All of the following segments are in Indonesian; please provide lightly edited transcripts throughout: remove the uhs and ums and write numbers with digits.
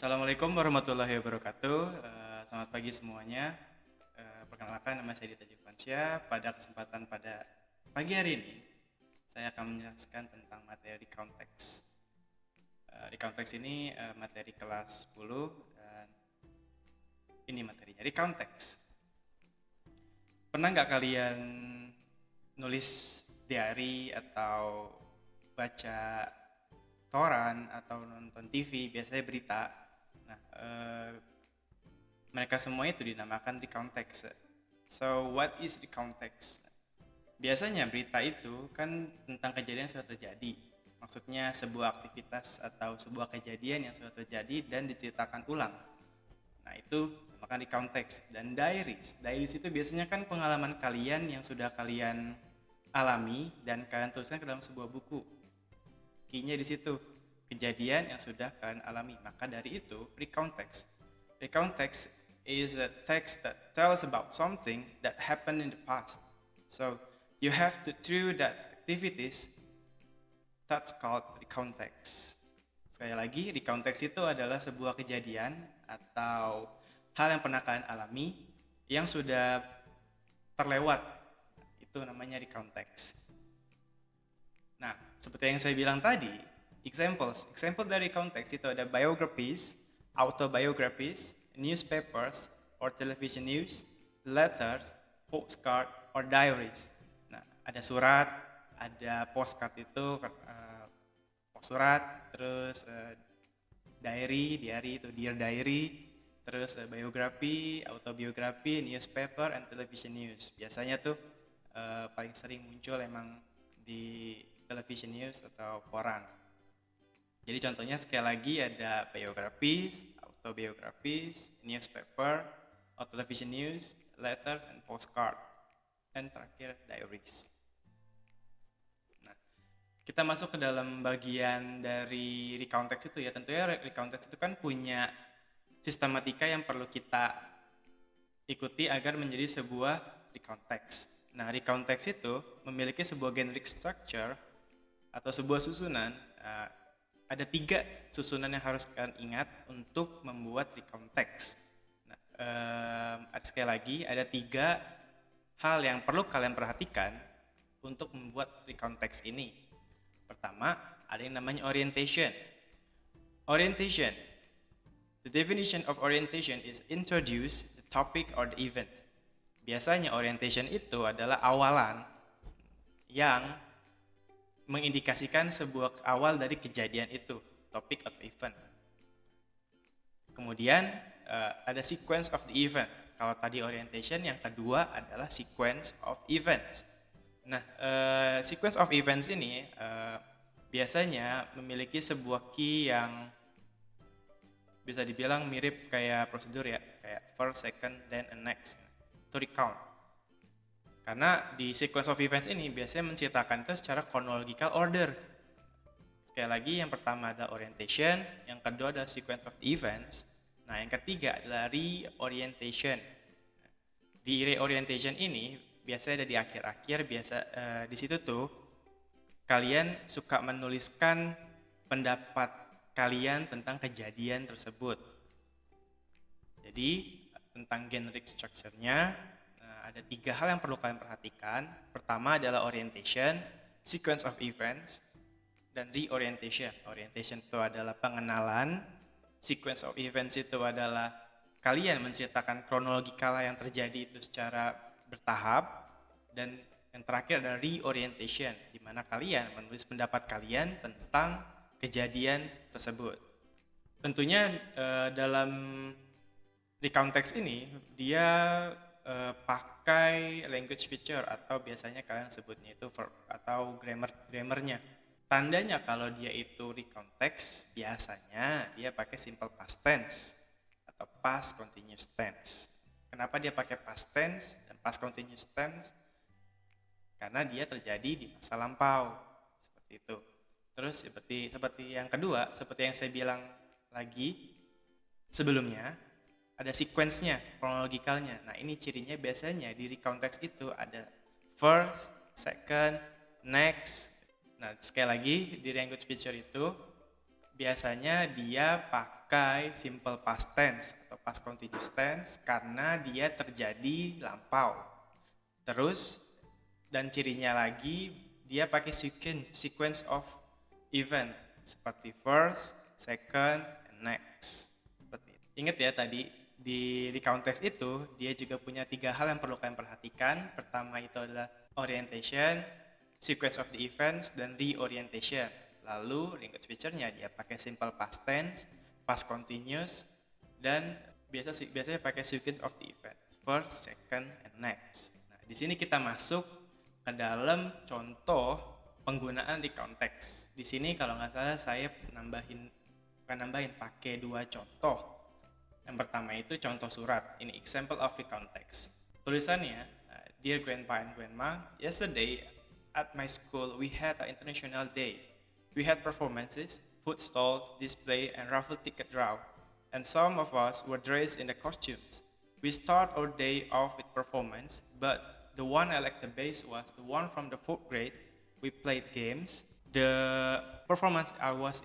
Assalamualaikum warahmatullahi wabarakatuh. Selamat pagi semuanya. Perkenalkan, nama saya Dita Juflansyah. Pada kesempatan pada pagi hari ini, saya akan menjelaskan tentang materi konteks. Di konteks ini materi kelas 10 dan ini materinya di konteks. Pernah nggak kalian nulis diary atau baca koran atau nonton TV, biasanya berita? Nah, mereka semua itu dinamakan the context. So, what is the context? Biasanya berita itu kan tentang kejadian yang sudah terjadi. Maksudnya sebuah aktivitas atau sebuah kejadian yang sudah terjadi dan diceritakan ulang. Nah, itu dinamakan the context. Dan diaries. Diaries itu biasanya kan pengalaman kalian yang sudah kalian alami dan kalian tuliskan ke dalam sebuah buku. Key-nya di situ, kejadian yang sudah kalian alami. Maka dari itu, recontext. Recontext is a text that tells about something that happened in the past. So, you have to through that activities, that's called recontext. Sekali lagi, recontext itu adalah sebuah kejadian atau hal yang pernah kalian alami yang sudah terlewat. Itu namanya recontext. Nah, seperti yang saya bilang tadi, example dari konteks itu ada biographies, autobiographies, newspapers or television news, letters, postcard or diaries. Nah, ada surat, ada postcard itu surat, terus diary itu dear diary, terus biografi, autobiografi, newspaper and television news. Biasanya tuh paling sering muncul emang di television news atau koran. Jadi contohnya sekali lagi ada biographies, autobiographies, newspaper, or television news, letters and postcard, dan terakhir diaries. Nah, kita masuk ke dalam bagian dari recontext itu ya. Tentunya recontext itu kan punya sistematika yang perlu kita ikuti agar menjadi sebuah recontext. Nah, recontext itu memiliki sebuah generic structure atau sebuah susunan. Ada 3 susunan yang harus kalian ingat untuk membuat recontext. Nah, sekali lagi ada 3 hal yang perlu kalian perhatikan untuk membuat recontext ini. Pertama, ada yang namanya orientation. Orientation. The definition of orientation is introduce the topic or the event. Biasanya orientation itu adalah awalan yang mengindikasikan sebuah awal dari kejadian itu, topik atau event. Kemudian ada sequence of the event. Kalau tadi orientation, yang kedua adalah sequence of events. Nah, sequence of events ini biasanya memiliki sebuah key yang bisa dibilang mirip kayak prosedur ya, kayak first, second, then and next to recount. Karena di sequence of events ini biasanya menceritakan itu secara chronological order. Sekali lagi, yang pertama adalah orientation, yang kedua adalah sequence of events. Nah, yang ketiga adalah reorientation. Di reorientation ini biasanya ada di akhir-akhir, di situ tuh kalian suka menuliskan pendapat kalian tentang kejadian tersebut. Jadi, tentang generic structure-nya, ada 3 hal yang perlu kalian perhatikan. Pertama adalah orientation, sequence of events, dan reorientation. Orientation itu adalah pengenalan, sequence of events itu adalah kalian menceritakan kronologikal yang terjadi itu secara bertahap, dan yang terakhir adalah reorientation, di mana kalian menulis pendapat kalian tentang kejadian tersebut. Tentunya dalam recontext ini dia pakai language feature atau biasanya kalian sebutnya itu verb atau grammarnya. Tandanya kalau dia itu recontext, biasanya dia pakai simple past tense atau past continuous tense. Kenapa dia pakai past tense dan past continuous tense? Karena dia terjadi di masa lampau, seperti itu. Terus seperti yang kedua, seperti yang saya bilang lagi sebelumnya, ada sequence-nya, chronologicalnya. Nah, ini cirinya biasanya di recontext itu ada first, second, next. Nah, sekali lagi di language feature itu biasanya dia pakai simple past tense atau past continuous tense karena dia terjadi lampau. Terus, dan cirinya lagi, dia pakai sequence of event seperti first, second, and next. Seperti itu. Ingat ya tadi di konteks itu dia juga punya 3 hal yang perlu kalian perhatikan. Pertama itu adalah orientation, sequence of the events, dan reorientation. Lalu language feature-nya dia pakai simple past tense, past continuous, dan biasanya pakai sequence of the event, first, second, and next. Nah, di sini kita masuk ke dalam contoh penggunaan di konteks. Di sini kalau nggak salah saya pakai 2 contoh. Yang pertama itu contoh surat. Ini example of the context. Tulisannya, Dear Grandpa and Grandma, yesterday at my school we had an international day. We had performances, food stalls, display, and raffle ticket draw. And some of us were dressed in the costumes. We start our day off with performance, but the one I liked the best was the one from the 4th grade. We played games. The performance I was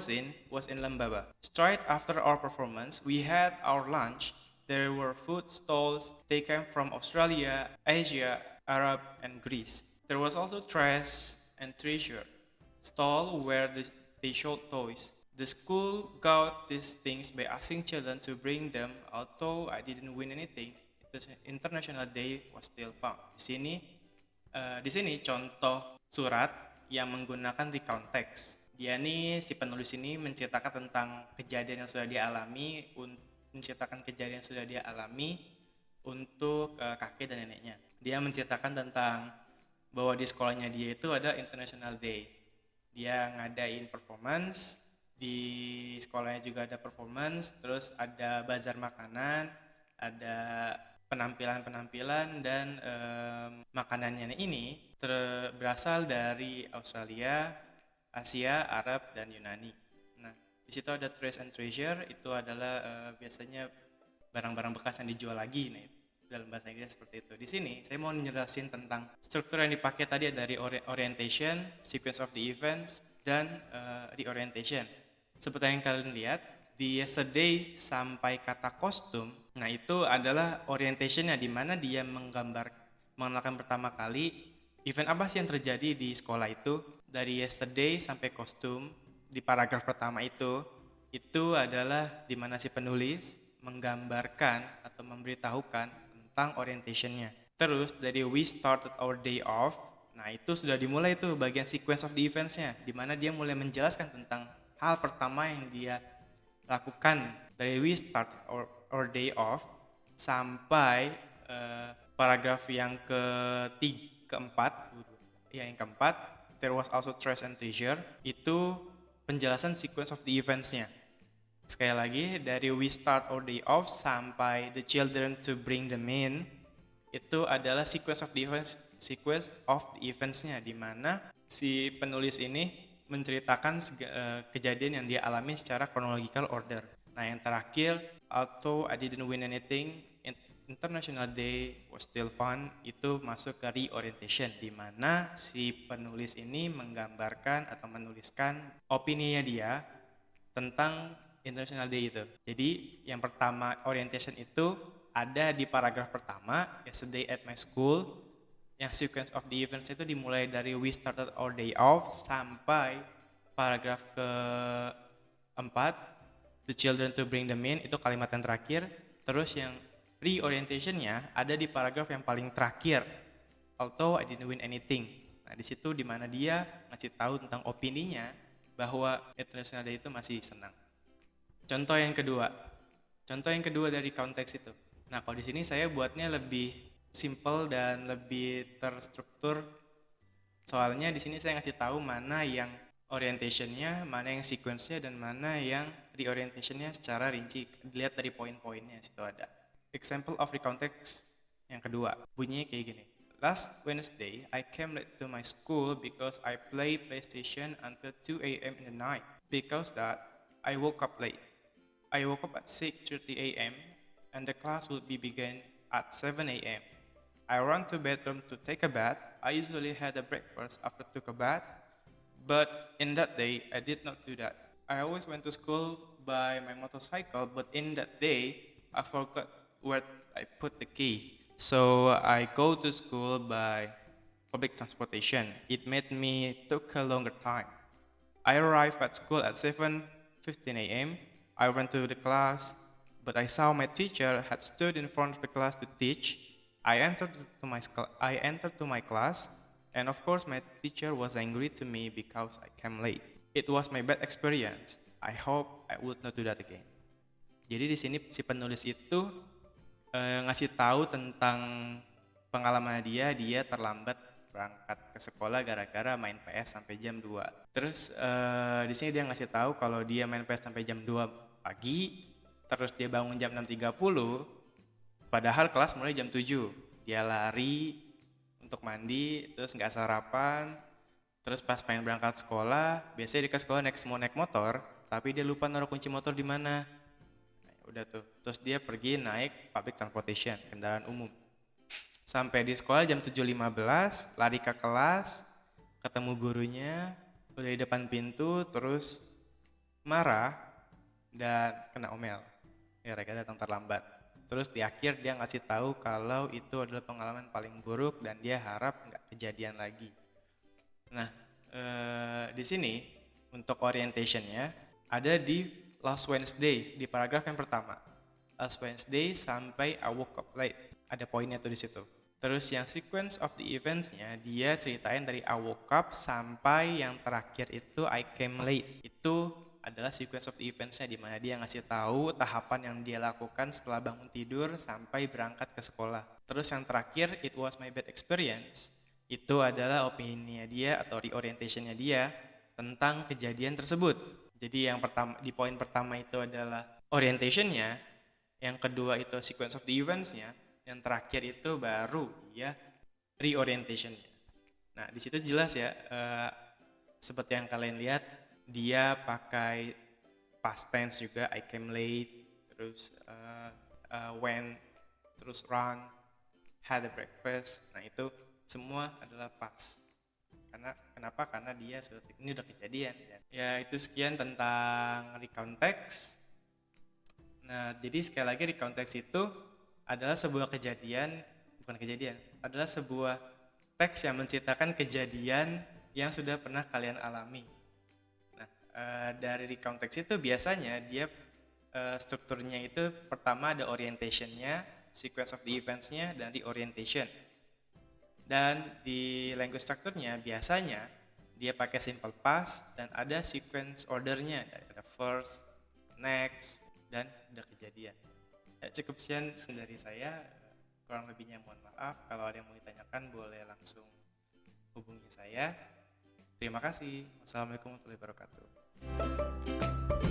in was in Lembaba. Straight after our performance, we had our lunch. There were food stalls. They came from Australia, Asia, Arab, and Greece. There was also trash and treasure stall where they sold toys. The school got these things by asking children to bring them. Although I didn't win anything, the International Day was still fun. Di sini contoh surat yang menggunakan the context. Dia nih si penulis ini menceritakan tentang kejadian yang sudah dia alami untuk kakek dan neneknya. Dia menceritakan tentang bahwa di sekolahnya dia itu ada International Day. Dia ngadain performance, di sekolahnya juga ada performance, terus ada bazar makanan, ada penampilan dan makanannya ini berasal dari Australia, Asia, Arab, dan Yunani. Nah, di situ ada trash and treasure, itu adalah biasanya barang-barang bekas yang dijual lagi. Nah, dalam bahasa Inggris seperti itu. Di sini saya mau menjelaskan tentang struktur yang dipakai tadi dari orientation, sequence of the events, dan reorientation. Seperti yang kalian lihat, di yesterday sampai kata kostum, nah itu adalah orientationnya, di mana dia mengenalkan pertama kali event apa sih yang terjadi di sekolah itu. Dari yesterday sampai kostum di paragraf pertama itu adalah di mana si penulis menggambarkan atau memberitahukan tentang orientationnya. Terus dari we started our day off, nah itu sudah dimulai tuh bagian sequence of the events-nya, di mana dia mulai menjelaskan tentang hal pertama yang dia lakukan dari we start our day off sampai paragraf yang keempat, there was also trash and treasure, itu penjelasan sequence of the events-nya. Sekali lagi, dari we start our day off sampai the children to bring them in, itu adalah sequence of the events-nya, di mana si penulis ini menceritakan kejadian yang dia alami secara chronological order. Nah, yang terakhir, although I didn't win anything, International Day was still fun, itu masuk ke reorientation, di mana si penulis ini menggambarkan atau menuliskan opininya dia tentang International Day itu. Jadi yang pertama orientation itu ada di paragraf pertama, yesterday at my school. Yang sequence of the events itu dimulai dari we started our day off sampai paragraf keempat, the children to bring them in, itu kalimat yang terakhir. Terus yang reorientation-nya ada di paragraf yang paling terakhir, although I didn't win anything. Nah, di situ di mana dia ngasih tahu tentang opininya bahwa International Day itu masih senang. Contoh yang kedua dari konteks itu. Nah, kalau di sini saya buatnya lebih simple dan lebih terstruktur. Soalnya di sini saya ngasih tahu mana yang orientation-nya, mana yang sequence-nya, dan mana yang reorientation-nya secara rinci. Dilihat dari poin-poinnya, situ ada. Example of the context yang kedua, bunyinya kayak gini. Last Wednesday, I came late to my school because I played PlayStation until 2 a.m. in the night. Because that, I woke up late. I woke up at 6:30 a.m. and the class would be begin at 7 a.m. I ran to bedroom to take a bath. I usually had a breakfast after took a bath, but in that day I did not do that. I always went to school by my motorcycle, but in that day, I forgot where I put the key. So I go to school by public transportation. It made me took a longer time. I arrived at school at 7:15 a.m. I went to the class, but I saw my teacher had stood in front of the class to teach. I entered to my class, and of course my teacher was angry to me because I came late. It was my bad experience. I hope I would not do that again. Jadi di sini si penulis itu ngasih tahu tentang pengalaman dia terlambat berangkat ke sekolah gara-gara main PS sampai jam 2. Terus di sini dia ngasih tahu kalau dia main PS sampai jam 2 pagi, terus dia bangun jam 6.30, padahal kelas mulai jam 7. Dia lari untuk mandi, terus nggak sarapan, terus pas pengen berangkat sekolah, biasanya dia ke sekolah naik motor, tapi dia lupa naruh kunci motor di mana. Nah, udah tuh, terus dia pergi naik public transportation, kendaraan umum. Sampai di sekolah jam 7.15, lari ke kelas, ketemu gurunya, udah di depan pintu, terus marah dan kena omel gara-gara datang terlambat. Terus di akhir dia ngasih tahu kalau itu adalah pengalaman paling buruk dan dia harap nggak kejadian lagi. Nah, di sini untuk orientationnya ada di Last Wednesday di paragraf yang pertama. Last Wednesday sampai I woke up late. Ada poinnya tuh di situ. Terus yang sequence of the events-nya dia ceritain dari I woke up sampai yang terakhir itu I came late. Itu adalah sequence of the events-nya di mana dia ngasih tahu tahapan yang dia lakukan setelah bangun tidur sampai berangkat ke sekolah. Terus yang terakhir it was my bad experience. Itu adalah opini dia atau reorientation-nya dia tentang kejadian tersebut. Jadi yang pertama di poin pertama itu adalah orientation-nya, yang kedua itu sequence of the events-nya, yang terakhir itu baru dia reorientation-nya. Nah, di situ jelas ya, seperti yang kalian lihat, dia pakai past tense juga, I came late, terus went, terus run, had a breakfast. Nah, itu semua adalah past. Kenapa? Karena dia ini udah kejadian. Ya, itu sekian tentang recount text. Nah, jadi sekali lagi recount text itu adalah sebuah adalah sebuah teks yang menceritakan kejadian yang sudah pernah kalian alami. Nah, dari recount text itu biasanya dia strukturnya itu pertama ada orientation-nya, sequence of the events-nya, dan reorientation. Dan di language structure-nya biasanya dia pakai simple past dan ada sequence order-nya, ada first, next, dan udah kejadian. Ya, cukup sekian dari saya, kurang lebihnya mohon maaf. Kalau ada yang mau ditanyakan boleh langsung hubungi saya. Terima kasih. Wassalamualaikum warahmatullahi wabarakatuh.